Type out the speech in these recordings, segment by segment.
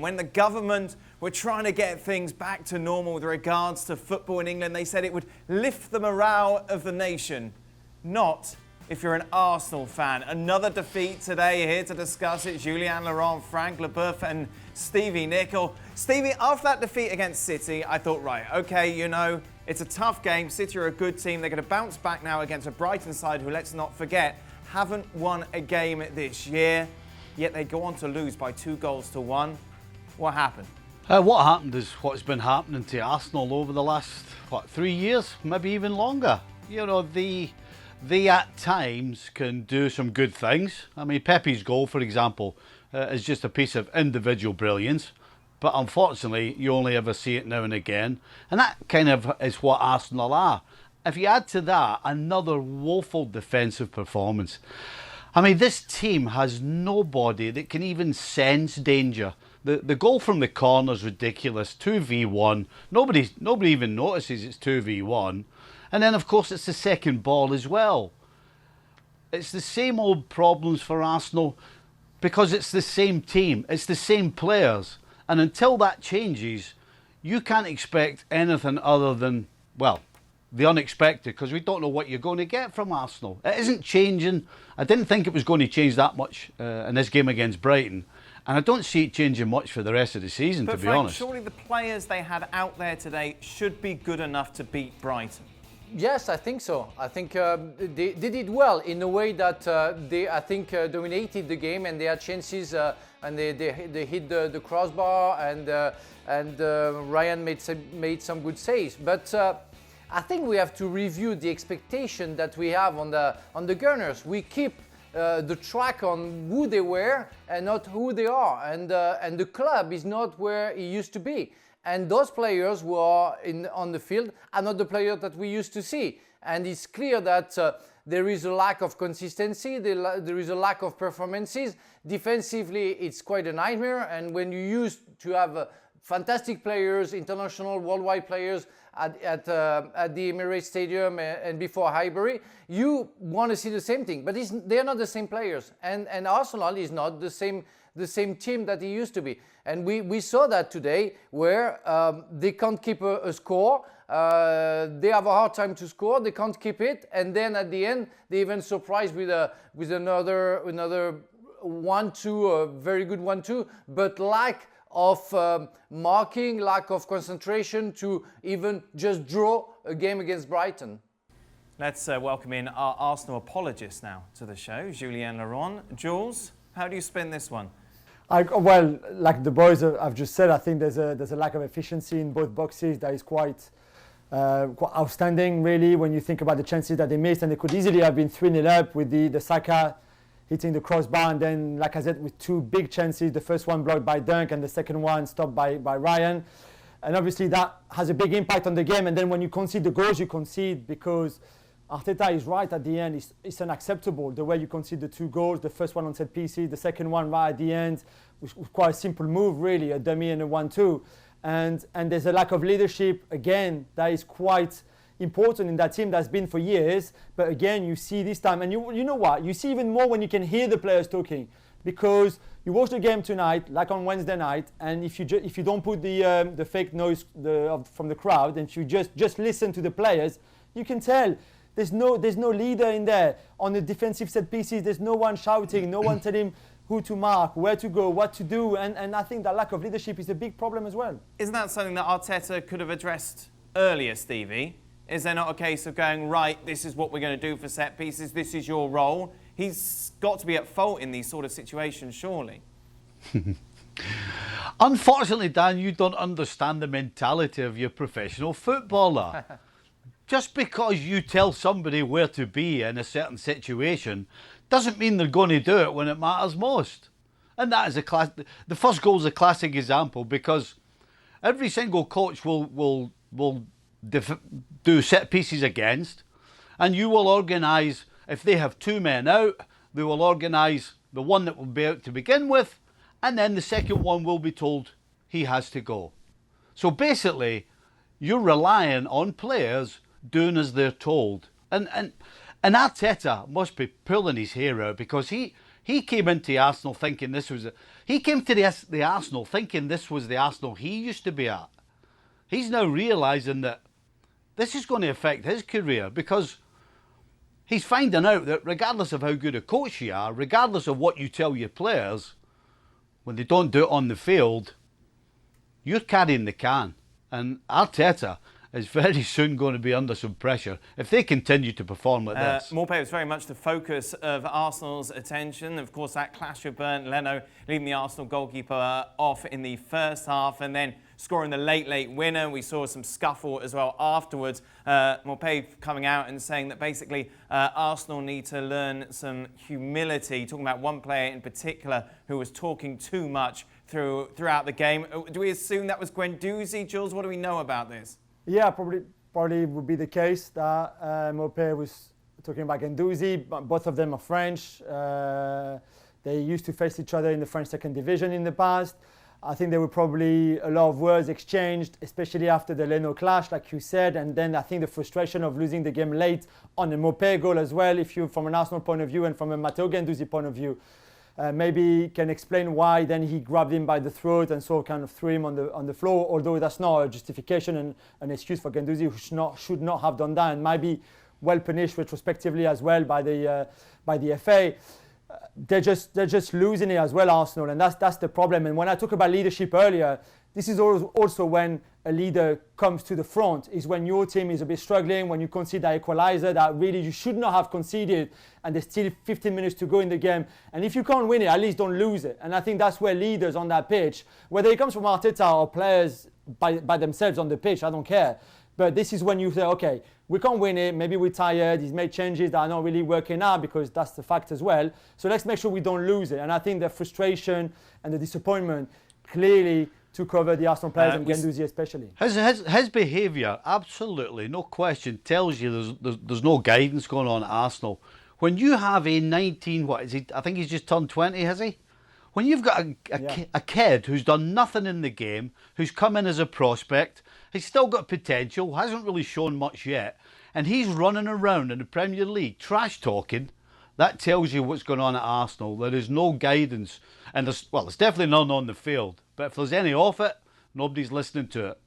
When the government were trying to get things back to normal with regards to football in England, they said it would lift the morale of the nation. Not if you're an Arsenal fan. Another defeat today. Here to discuss it, Julien Laurens, Frank Leboeuf and Stevie Nicol. Stevie, after that defeat against City, I thought, right, okay, you know, it's a tough game. City are a good team. They're going to bounce back now against a Brighton side who, let's not forget, haven't won a game this year. Yet they go on to lose by 2-1. What happened? What happened is what's been happening to Arsenal over the last, 3 years, maybe even longer. You know, they at times can do some good things. I mean, Pepe's goal, for example, is just a piece of individual brilliance. But unfortunately, you only ever see it now and again. And that kind of is what Arsenal are. If you add to that another woeful defensive performance, I mean, this team has nobody that can even sense danger. The goal from the corner is ridiculous, 2v1. Nobody even notices it's 2v1. And then, of course, it's the second ball as well. It's the same old problems for Arsenal because it's the same team. It's the same players. And until that changes, you can't expect anything other than, well, the unexpected, because we don't know what you're going to get from Arsenal. It isn't changing. I didn't think it was going to change that much in this game against Brighton. And I don't see it changing much for the rest of the season, to be honest. But surely the players they had out there today should be good enough to beat Brighton. Yes, I think so. I think they did well in a way that they, I think, dominated the game, and they had chances, and they hit the crossbar, and Ryan made some good saves. But I think we have to review the expectation that we have on the Gunners. We keep the track on who they were and not who they are, and the club is not where it used to be. And those players who are on the field are not the players that we used to see. And it's clear that there is a lack of consistency, there is a lack of performances. Defensively, it's quite a nightmare. And when you used to have fantastic players, international, worldwide players at the Emirates Stadium and before Highbury, you want to see the same thing. But they are not the same players. And Arsenal is not the same team that it used to be. And we saw that today, where they can't keep a score. They have a hard time to score. They can't keep it, and then at the end, they even surprised with another 1-2, a very good 1-2, but lack of marking, lack of concentration to even just draw a game against Brighton. Let's welcome in our Arsenal apologist now to the show, Julien Laurens. Jules, how do you spin this one? Well, like the boys have just said, I think there's a lack of efficiency in both boxes that is quite outstanding, really, when you think about the chances that they missed, and they could easily have been 3-0 up with the Saka hitting the crossbar, and then, like I said, with two big chances, the first one blocked by Dunk and the second one stopped by Ryan. And obviously that has a big impact on the game, and then when you concede the goals, you concede because Arteta is right at the end. It's unacceptable the way you concede the 2 goals. The first one on set pieces, the second one right at the end, which was quite a simple move, really, a dummy and a 1-2. And there's a lack of leadership, again, that is quite important in that team that's been for years. But again, you see this time, and you know what? You see even more when you can hear the players talking, because you watch the game tonight, like on Wednesday night, and if you don't put the fake noise from the crowd, and you just listen to the players, you can tell. There's no leader in there. On the defensive set pieces, there's no one shouting, no one telling him who to mark, where to go, what to do. And I think that lack of leadership is a big problem as well. Isn't that something that Arteta could have addressed earlier, Stevie? Is there not a case of going, right, this is what we're going to do for set pieces, this is your role? He's got to be at fault in these sort of situations, surely. Unfortunately, Dan, you don't understand the mentality of your professional footballer. Just because you tell somebody where to be in a certain situation doesn't mean they're going to do it when it matters most. And that is the first goal is a classic example, because every single coach will do set pieces against, and you will organise, if they have 2 men out, they will organise the one that will be out to begin with, and then the second one will be told he has to go. So basically, you're relying on players doing as they're told. And Arteta must be pulling his hair out, because he came into Arsenal thinking this was He came to the Arsenal thinking this was the Arsenal he used to be at. He's now realising that this is going to affect his career, because he's finding out that regardless of how good a coach you are, regardless of what you tell your players, when they don't do it on the field, you're carrying the can. And Arteta is very soon going to be under some pressure if they continue to perform like this. Maupay was very much the focus of Arsenal's attention. Of course, that clash with Bernd Leno, leaving the Arsenal goalkeeper off in the first half and then scoring the late winner. We saw some scuffle as well afterwards. Maupay coming out and saying that basically Arsenal need to learn some humility, talking about one player in particular who was talking too much throughout the game. Do we assume that was Guendouzi? Jules, what do we know about this? Yeah, probably would be the case that Maupay was talking about Guendouzi. Both of them are French. They used to face each other in the French second division in the past. I think there were probably a lot of words exchanged, especially after the Leno clash, like you said. And then I think the frustration of losing the game late on a Maupay goal as well, if you, from an Arsenal point of view and from a Matteo Guendouzi point of view, maybe can explain why then he grabbed him by the throat and so kind of threw him on the floor, although that's not a justification and an excuse for Guendouzi, who should not have done that and might be well punished retrospectively as well by the FA. They're just losing it as well, Arsenal, and that's the problem. And when I talk about leadership earlier, this is also when a leader comes to the front, is when your team is a bit struggling, when you concede that equalizer that really you should not have conceded, and there's still 15 minutes to go in the game. And if you can't win it, at least don't lose it. And I think that's where leaders on that pitch, whether it comes from Arteta or players by themselves on the pitch, I don't care. But this is when you say, okay, we can't win it, maybe we're tired, he's made changes that are not really working out, because that's the fact as well. So let's make sure we don't lose it. And I think the frustration and the disappointment clearly took over the Arsenal players and Guendouzi especially. His behaviour, absolutely, no question, tells you there's no guidance going on at Arsenal. When you have a 19, what is he? I think he's just turned 20, has he? When you've got a kid who's done nothing in the game, who's come in as a prospect, he's still got potential, hasn't really shown much yet, and he's running around in the Premier League trash talking, that tells you what's going on at Arsenal. There is no guidance, and there's definitely none on the field. But if there's any off it, nobody's listening to it.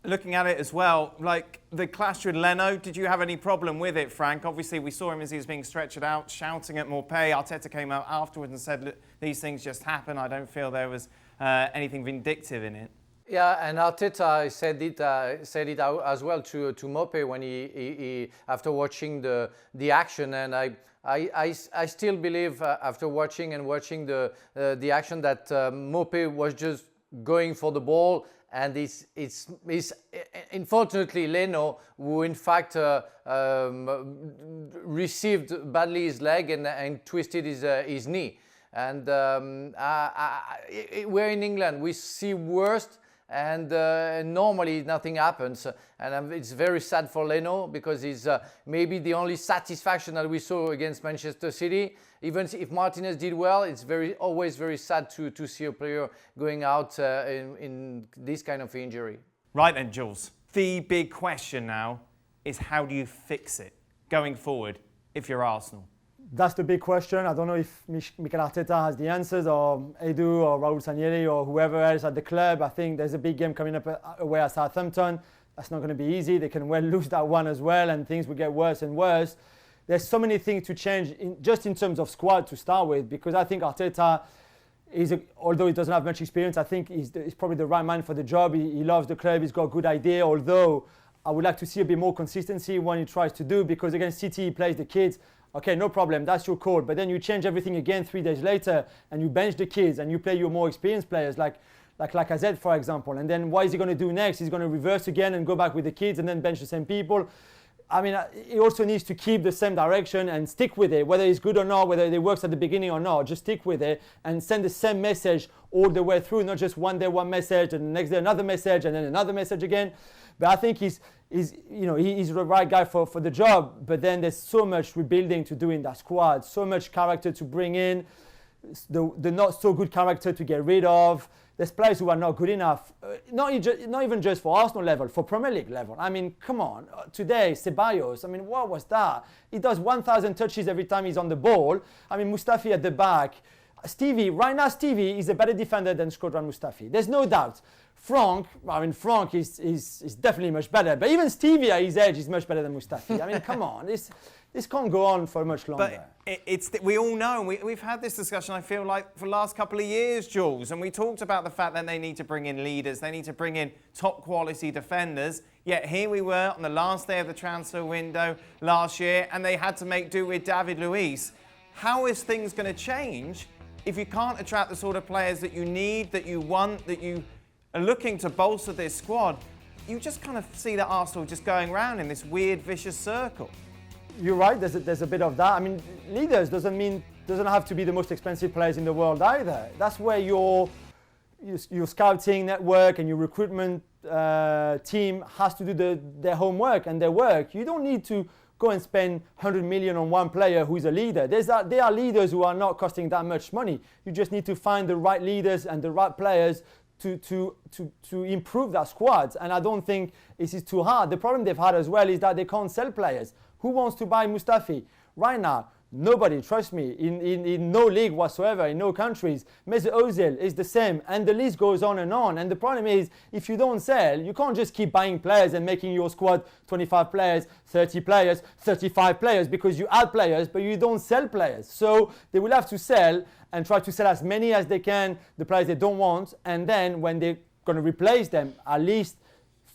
Looking at it as well, like the clash with Leno, did you have any problem with it, Frank? Obviously, we saw him as he was being stretchered out, shouting at Maupay. Arteta came out afterwards and said, look, these things just happen. I don't feel there was anything vindictive in it. Yeah, and Arteta said it as well to Maupay when he after watching the action, and I still believe after watching the action that Maupay was just going for the ball, and it's unfortunately Leno who in fact received badly his leg and twisted his knee. And we're in England, we see worst. And normally nothing happens, and it's very sad for Leno, because he's maybe the only satisfaction that we saw against Manchester City. Even if Martinez did well, it's always very sad to see a player going out in this kind of injury. Right then, Jules. The big question now is, how do you fix it going forward if you're Arsenal? That's the big question. I don't know if Mikel Arteta has the answers, or Edu or Raul Sanllehi or whoever else at the club. I think there's a big game coming up away at Southampton. That's not going to be easy. They can well lose that one as well, and things will get worse and worse. There's so many things to change just in terms of squad to start with, because I think Arteta although he doesn't have much experience, I think he's probably the right man for the job. He loves the club. He's got a good idea, although I would like to see a bit more consistency when he tries to do, because against City he plays the kids. Okay, no problem, that's your call. But then you change everything again 3 days later, and you bench the kids and you play your more experienced players like Lacazette, for example. And then what is he going to do next? He's going to reverse again and go back with the kids and then bench the same people. I mean, he also needs to keep the same direction and stick with it, whether it's good or not, whether it works at the beginning or not. Just stick with it and send the same message all the way through, not just one day one message and the next day another message and then another message again. But I think he's the right guy for the job. But then there's so much rebuilding to do in that squad, so much character to bring in, the not so good character to get rid of. There's players who are not good enough, not even just for Arsenal level, for Premier League level. I mean, come on. Today, Ceballos, I mean, what was that? He does 1,000 touches every time he's on the ball. I mean, Mustafi at the back, Right now Stevie is a better defender than Shkodran Mustafi. There's no doubt. Frank is definitely much better. But even Stevie at his age is much better than Mustafi. I mean, come on. This can't go on for much longer. But we all know, and we've had this discussion, I feel like, for the last couple of years, Jules, and we talked about the fact that they need to bring in leaders, they need to bring in top quality defenders, yet here we were on the last day of the transfer window last year, and they had to make do with David Luiz. How is things going to change if you can't attract the sort of players that you need, that you want, that you are looking to bolster this squad? You just kind of see that Arsenal just going round in this weird, vicious circle. You're right, there's a bit of that. I mean, leaders doesn't have to be the most expensive players in the world either. That's where your scouting network and your recruitment team has to do their homework and their work. You don't need to go and spend 100 million on one player who's a leader. There are leaders who are not costing that much money. You just need to find the right leaders and the right players to improve that squad. And I don't think this is too hard. The problem they've had as well is that they can't sell players. Who wants to buy Mustafi? Right now, nobody, trust me, in no league whatsoever, in no countries. Mesut Ozil is the same, and the list goes on. And the problem is, if you don't sell, you can't just keep buying players and making your squad 25 players, 30 players, 35 players, because you add players, but you don't sell players. So they will have to sell and try to sell as many as they can, the players they don't want, and then when they're going to replace them, at least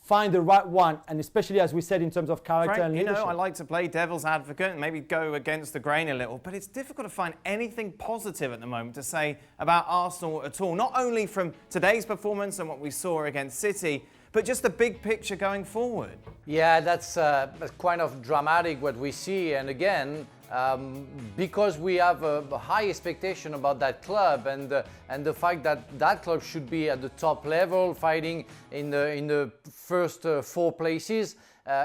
find the right one, and especially as we said in terms of character and leadership. You know, I like to play devil's advocate and maybe go against the grain a little, but it's difficult to find anything positive at the moment to say about Arsenal at all. Not only from today's performance and what we saw against City, but just the big picture going forward. Yeah, that's kind of dramatic what we see, and again, because we have a high expectation about that club and the fact that that club should be at the top level, fighting in the first 4 places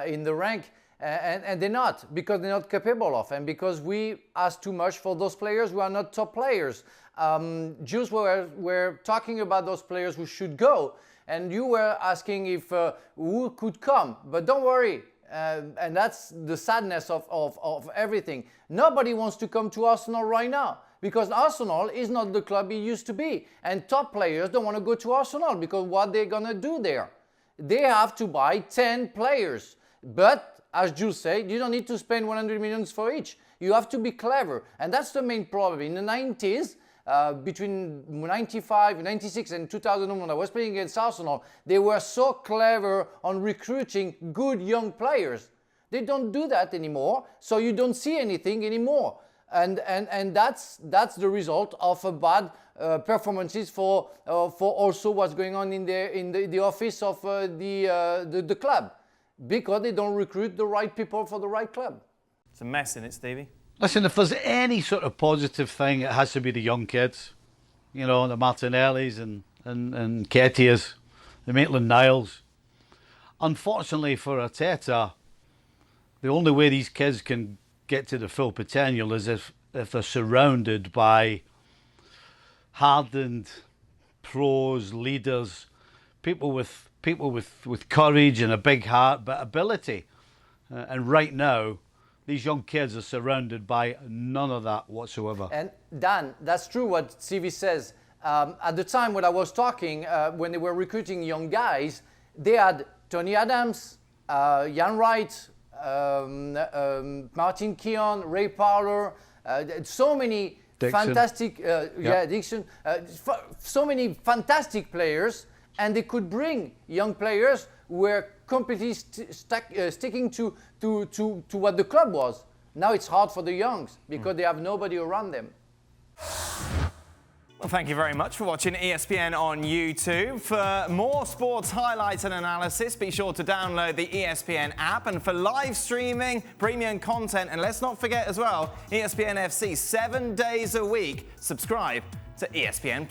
in the rank, and they're not, because they're not capable of, and because we ask too much for those players who are not top players. Jules were talking about those players who should go, and you were asking if who could come, but don't worry. And that's the sadness of everything. Nobody wants to come to Arsenal right now because Arsenal is not the club it used to be. And top players don't want to go to Arsenal because what they're going to do there? They have to buy 10 players. But, as Jules said, you don't need to spend 100 million for each. You have to be clever. And that's the main problem. In the 90s, between 95, 96 and 2001 when I was playing against Arsenal, they were so clever on recruiting good young players. They don't do that anymore, so you don't see anything anymore. And that's the result of a bad performances for also what's going on in the office of the club, because they don't recruit the right people for the right club. It's a mess, isn't it, Stevie? Listen, if there's any sort of positive thing, it has to be the young kids. You know, the Martinellis and Ketias, the Maitland-Niles. Unfortunately for Arteta, the only way these kids can get to the full potential is if they're surrounded by hardened pros, leaders, people with courage and a big heart, but ability. And right now, these young kids are surrounded by none of that whatsoever. And Dan, that's true what Stevie says. At the time when I was talking, when they were recruiting young guys, they had Tony Adams, Jan Wright, Martin Keown, Ray Parlour, so many Dixon. Fantastic, Dixon, so many fantastic players, and they could bring young players who were completely sticking to what the club was. Now it's hard for the youngs because they have nobody around them. Well, thank you very much for watching ESPN on YouTube. For more sports highlights and analysis, be sure to download the ESPN app. And for live streaming, premium content, and let's not forget as well, ESPN FC 7 days a week. Subscribe to ESPN+.